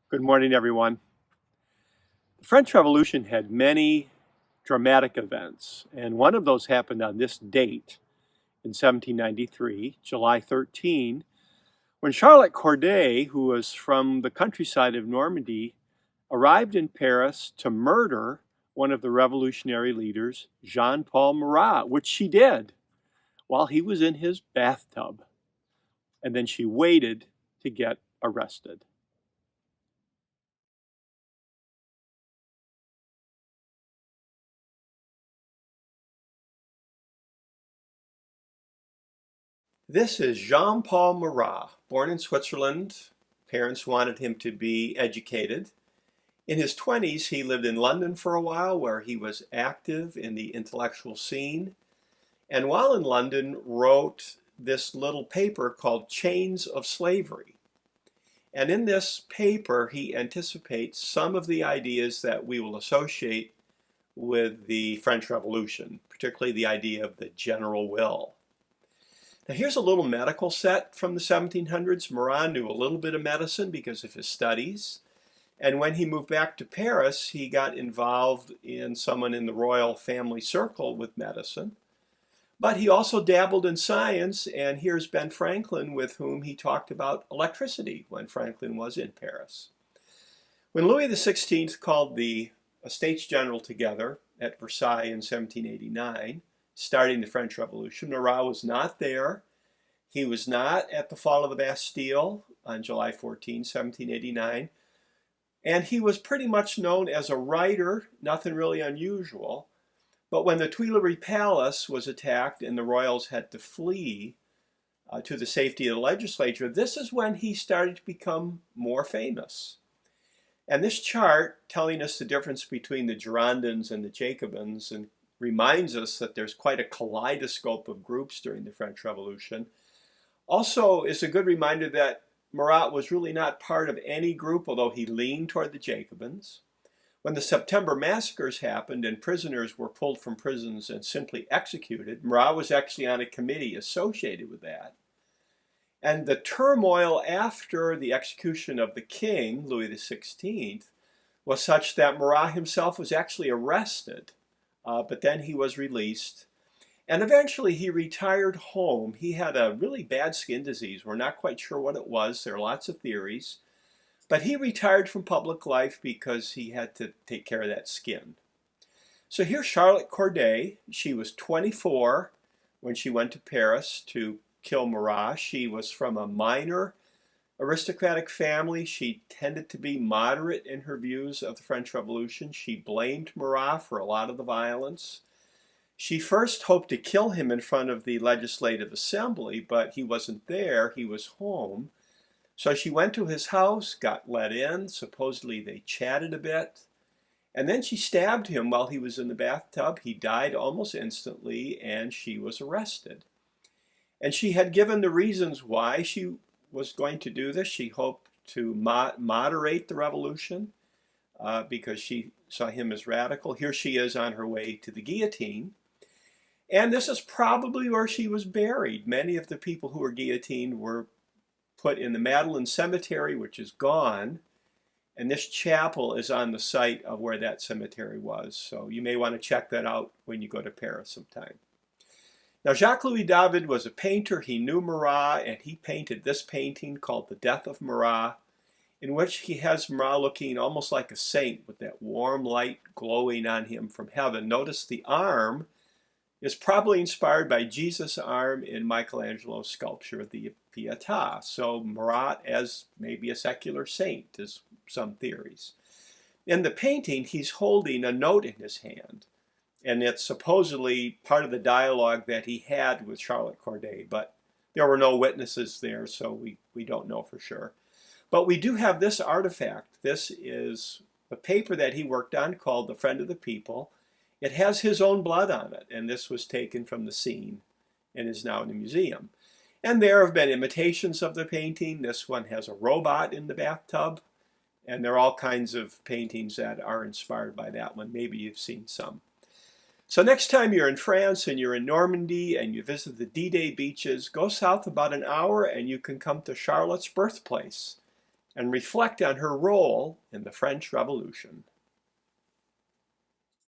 Good morning, everyone. The French Revolution had many dramatic events, and one of those happened on this date in 1793, July 13, when Charlotte Corday, who was from the countryside of Normandy, arrived in Paris to murder one of the revolutionary leaders, Jean-Paul Marat, which she did while he was in his bathtub. And then she waited to get arrested. This is Jean-Paul Marat, born in Switzerland. Parents wanted him to be educated. In his 20s, he lived in London for a while, where he was active in the intellectual scene. And while in London, wrote this little paper called Chains of Slavery. And in this paper, he anticipates some of the ideas that we will associate with the French Revolution, particularly the idea of the general will. Now here's a little medical set from the 1700s. Marat knew a little bit of medicine because of his studies. And when he moved back to Paris, he got involved in someone in the royal family circle with medicine. But he also dabbled in science, and here's Ben Franklin, with whom he talked about electricity when Franklin was in Paris. When Louis XVI called the Estates General together at Versailles in 1789, starting the French Revolution, Marat was not there. He was not at the fall of the Bastille on July 14, 1789. And he was pretty much known as a writer, nothing really unusual. But when the Tuileries Palace was attacked and the royals had to flee to the safety of the legislature, this is when he started to become more famous. And this chart, telling us the difference between the Girondins and the Jacobins, and reminds us that there's quite a kaleidoscope of groups during the French Revolution, also is a good reminder that Marat was really not part of any group, although he leaned toward the Jacobins. When the September massacres happened and prisoners were pulled from prisons and simply executed, Marat was actually on a committee associated with that. And the turmoil after the execution of the king, Louis XVI, was such that Marat himself was actually arrested, but then he was released. And eventually he retired home. He had a really bad skin disease. We're not quite sure what it was. There are lots of theories. But he retired from public life because he had to take care of that skin. So here's Charlotte Corday. She was 24 when she went to Paris to kill Marat. She was from a minor aristocratic family. She tended to be moderate in her views of the French Revolution. She blamed Marat for a lot of the violence. She first hoped to kill him in front of the Legislative Assembly, but he wasn't there. He was home. So she went to his house, got let in. Supposedly they chatted a bit. And then she stabbed him while he was in the bathtub. He died almost instantly, and she was arrested. And she had given the reasons why she was going to do this. She hoped to moderate the revolution because she saw him as radical. Here she is on her way to the guillotine. And this is probably where she was buried. Many of the people who were guillotined were put in the Madeleine Cemetery, which is gone. And this chapel is on the site of where that cemetery was. So you may want to check that out when you go to Paris sometime. Now, Jacques-Louis David was a painter. He knew Marat, and he painted this painting called The Death of Marat, in which he has Marat looking almost like a saint with that warm light glowing on him from heaven. Notice the arm is probably inspired by Jesus' arm in Michelangelo's sculpture of the Pietà. So Marat as maybe a secular saint is some theories. In the painting, he's holding a note in his hand. And it's supposedly part of the dialogue that he had with Charlotte Corday, but there were no witnesses there, so we don't know for sure. But we do have this artifact. This is a paper that he worked on called The Friend of the People. It has his own blood on it, and this was taken from the scene and is now in a museum. And there have been imitations of the painting. This one has a robot in the bathtub, and there are all kinds of paintings that are inspired by that one. Maybe you've seen some. So next time you're in France and you're in Normandy and you visit the D-Day beaches, go south about an hour and you can come to Charlotte's birthplace. and reflect on her role in the French Revolution.